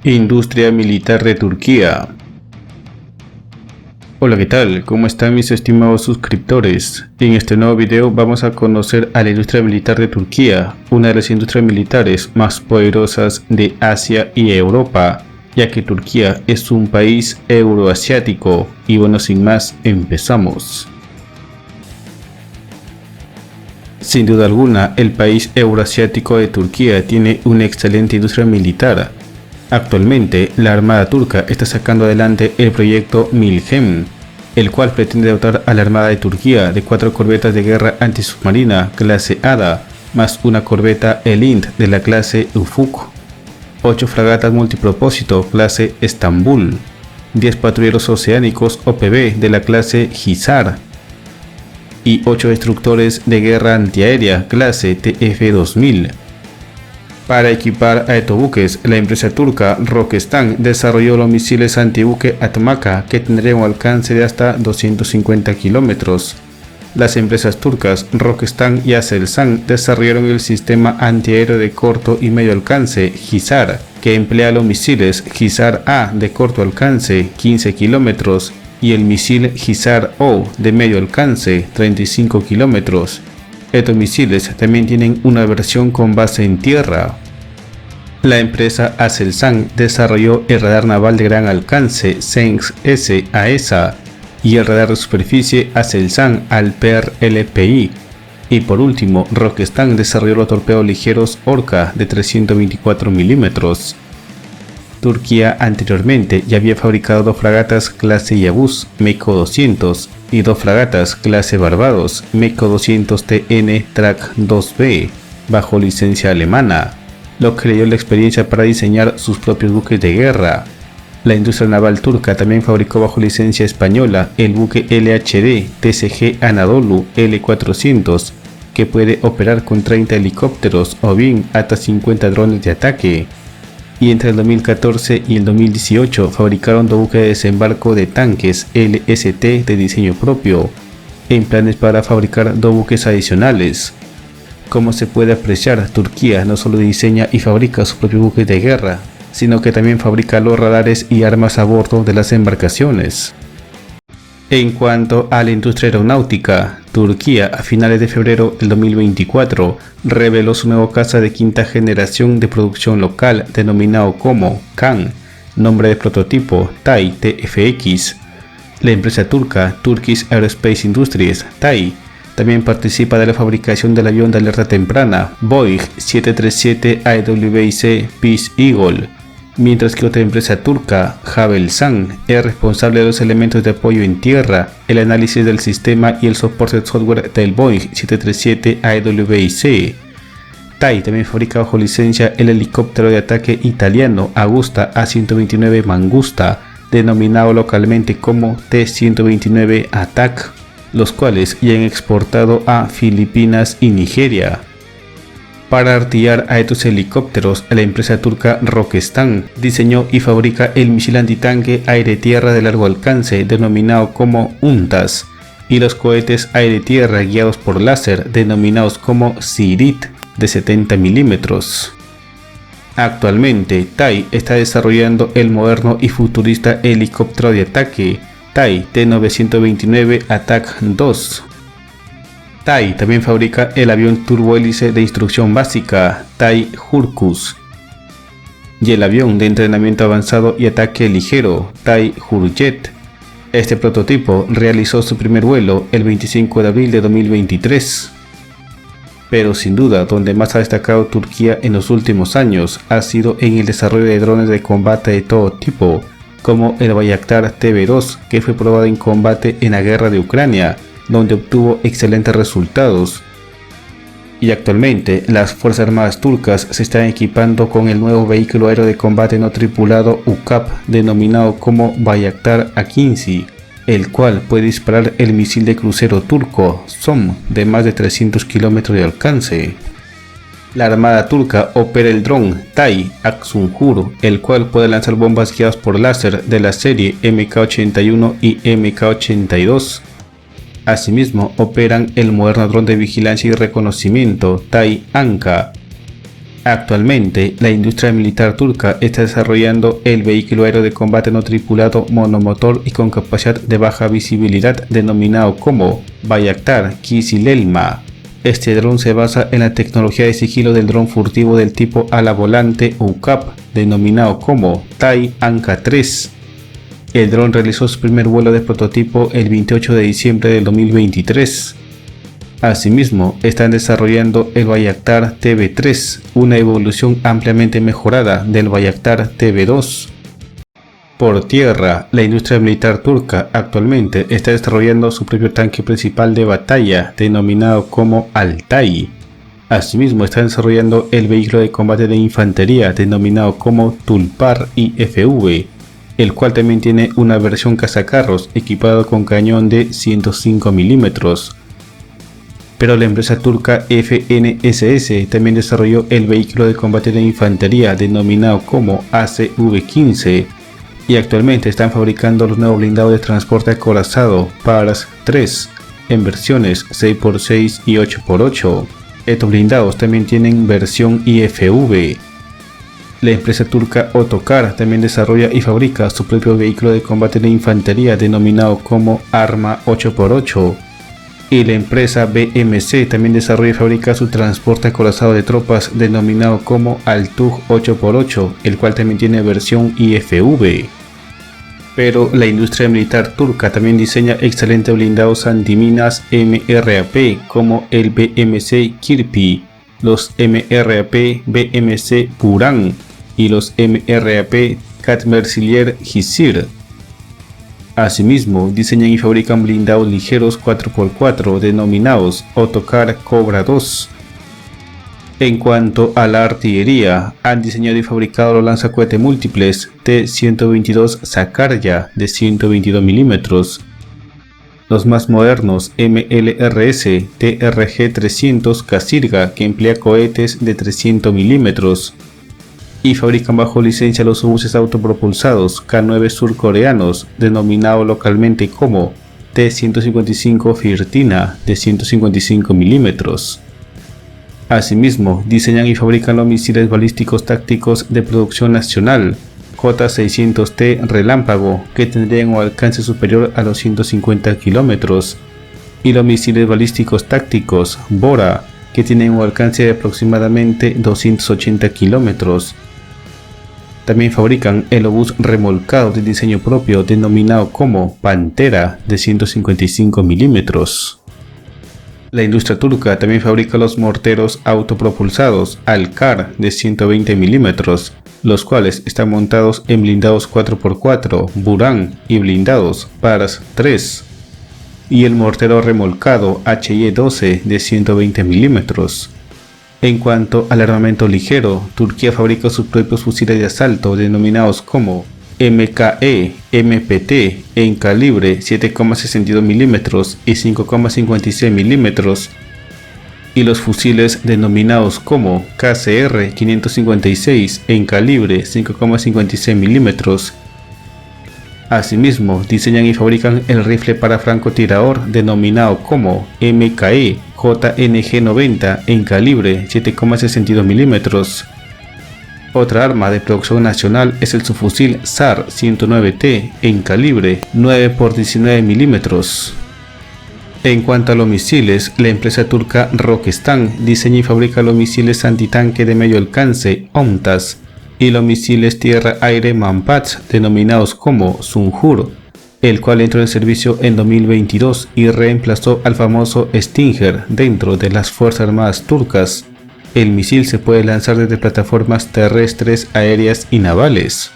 Industria militar de Turquía. Hola, ¿qué tal? ¿Cómo están mis estimados suscriptores? En este nuevo video vamos a conocer a la industria militar de Turquía, una de las industrias militares más poderosas de Asia y Europa, ya que Turquía es un país euroasiático. Y bueno, sin más, empezamos. Sin duda alguna, el país euroasiático de Turquía tiene una excelente industria militar. Actualmente, la Armada turca está sacando adelante el proyecto Milgem, el cual pretende dotar a la Armada de Turquía de 4 corbetas de guerra antisubmarina clase Ada, más una corbeta Elint de la clase Ufuk, 8 fragatas multipropósito clase Estambul, 10 patrulleros oceánicos OPB de la clase Hisar y 8 destructores de guerra antiaérea clase TF-2000. Para equipar a estos buques, la empresa turca Roketsan desarrolló los misiles antibuque Atmaka, que tendrían un alcance de hasta 250 kilómetros. Las empresas turcas Roketsan y Aselsan desarrollaron el sistema antiaéreo de corto y medio alcance Hisar, que emplea los misiles Hisar A de corto alcance 15 kilómetros y el misil Hisar O de medio alcance 35 kilómetros. Estos misiles también tienen una versión con base en tierra. La empresa Aselsan desarrolló el radar naval de gran alcance SENS-S AESA y el radar de superficie Aselsan Alper LPI. Y por último, Roketsan desarrolló los torpedos ligeros Orca de 324 milímetros. Turquía anteriormente ya había fabricado 2 fragatas clase Yavuz Meko 200 y 2 fragatas clase Barbados Meko 200 TN Track 2B bajo licencia alemana, lo que le dio la experiencia para diseñar sus propios buques de guerra. La industria naval turca también fabricó bajo licencia española el buque LHD TCG Anadolu L400, que puede operar con 30 helicópteros o bien hasta 50 drones de ataque. Y entre el 2014 y el 2018 fabricaron 2 buques de desembarco de tanques LST de diseño propio, en planes para fabricar 2 buques adicionales. Como se puede apreciar, Turquía no solo diseña y fabrica sus propios buques de guerra, sino que también fabrica los radares y armas a bordo de las embarcaciones. En cuanto a la industria aeronáutica, Turquía a finales de febrero del 2024 reveló su nuevo caza de quinta generación de producción local denominado como KAN, nombre de prototipo TAI TFX. La empresa turca Turkish Aerospace Industries TAI también participa de la fabricación del avión de alerta temprana Boeing 737 AWAC Peace Eagle, mientras que otra empresa turca, Havelsan, es responsable de los elementos de apoyo en tierra, el análisis del sistema y el soporte de software del Boeing 737 AWAC. TAI también fabrica bajo licencia el helicóptero de ataque italiano Agusta A129 Mangusta, denominado localmente como T-129 Attack, los cuales ya han exportado a Filipinas y Nigeria. Para artillar a estos helicópteros, la empresa turca Roketsan diseñó y fabrica el misil antitanque aire-tierra de largo alcance denominado como UNTAS y los cohetes aire-tierra guiados por láser denominados como Sirit de 70 milímetros. Actualmente, TAI está desarrollando el moderno y futurista helicóptero de ataque TAI T-929 Attack 2. TAI también fabrica el avión turbohélice de instrucción básica TAI Hurkus y el avión de entrenamiento avanzado y ataque ligero TAI Hurjet. Este prototipo realizó su primer vuelo el 25 de abril de 2023. Pero sin duda, donde más ha destacado Turquía en los últimos años ha sido en el desarrollo de drones de combate de todo tipo, como el Bayraktar TB2, que fue probado en combate en la guerra de Ucrania, donde obtuvo excelentes resultados. Y actualmente las Fuerzas Armadas turcas se están equipando con el nuevo vehículo aéreo de combate no tripulado UCAP denominado como Bayraktar A-15, el cual puede disparar el misil de crucero turco SOM de más de 300 kilómetros de alcance. La Armada turca opera el dron TAI Aksungur, el cual puede lanzar bombas guiadas por láser de la serie Mk-81 y Mk-82. Asimismo, operan el moderno dron de vigilancia y reconocimiento TAI Anka, Actualmente, la industria militar turca está desarrollando el vehículo aéreo de combate no tripulado monomotor y con capacidad de baja visibilidad denominado como Bayraktar Kızılelma. Este dron se basa en la tecnología de sigilo del dron furtivo del tipo ala volante UCAP, denominado como TAI Anka 3. El dron realizó su primer vuelo de prototipo el 28 de diciembre del 2023. Asimismo, están desarrollando el Bayraktar TB3, una evolución ampliamente mejorada del Bayraktar TB2. Por tierra, la industria militar turca actualmente está desarrollando su propio tanque principal de batalla, denominado como Altay. Asimismo, están desarrollando el vehículo de combate de infantería, denominado como Tulpar IFV, el cual también tiene una versión cazacarros equipado con cañón de 105 mm. Pero la empresa turca FNSS también desarrolló el vehículo de combate de infantería denominado como ACV-15 y actualmente están fabricando los nuevos blindados de transporte acorazado PARS 3 en versiones 6x6 y 8x8. Estos blindados también tienen versión IFV. La empresa turca Otokar también desarrolla y fabrica su propio vehículo de combate de infantería denominado como Arma 8x8. Y la empresa BMC también desarrolla y fabrica su transporte acorazado de tropas denominado como Altug 8x8, el cual también tiene versión IFV. Pero la industria militar turca también diseña excelentes blindados antiminas MRAP como el BMC Kirpi, los MRAP BMC Buran y los MRAP Katmersilyer Hisir. Asimismo, diseñan y fabrican blindados ligeros 4x4 denominados Otokar Cobra 2. En cuanto a la artillería, han diseñado y fabricado los lanzacohetes múltiples T-122 Sakarya de 122 mm, los más modernos MLRS TRG-300 Kasirga que emplea cohetes de 300 mm, y fabrican bajo licencia los obuses autopropulsados K9 surcoreanos, denominados localmente como T-155 Firtina de 155 mm. Asimismo, diseñan y fabrican los misiles balísticos tácticos de producción nacional J-600T Relámpago, que tendrían un alcance superior a los 150 km, y los misiles balísticos tácticos Bora, que tienen un alcance de aproximadamente 280 km. También fabrican el obús remolcado de diseño propio denominado como Pantera de 155 mm. La industria turca también fabrica los morteros autopropulsados Alkar de 120 mm, los cuales están montados en blindados 4x4 Buran y blindados PARS 3, y el mortero remolcado HY-12 de 120 mm. En cuanto al armamento ligero, Turquía fabrica sus propios fusiles de asalto denominados como MKE, MPT en calibre 7,62 mm y 5,56 mm, y los fusiles denominados como KCR 556 en calibre 5,56 mm. Asimismo, diseñan y fabrican el rifle para francotirador denominado como MKE JNG-90 en calibre 7,62 mm. Otra arma de producción nacional es el subfusil SAR 109T en calibre 9x19 mm. En cuanto a los misiles, la empresa turca Roketsan diseña y fabrica los misiles antitanque de medio alcance OMTAS y los misiles tierra-aire Manpads denominados como Sunjur, el cual entró en servicio en 2022 y reemplazó al famoso Stinger dentro de las Fuerzas Armadas turcas. El misil se puede lanzar desde plataformas terrestres, aéreas y navales.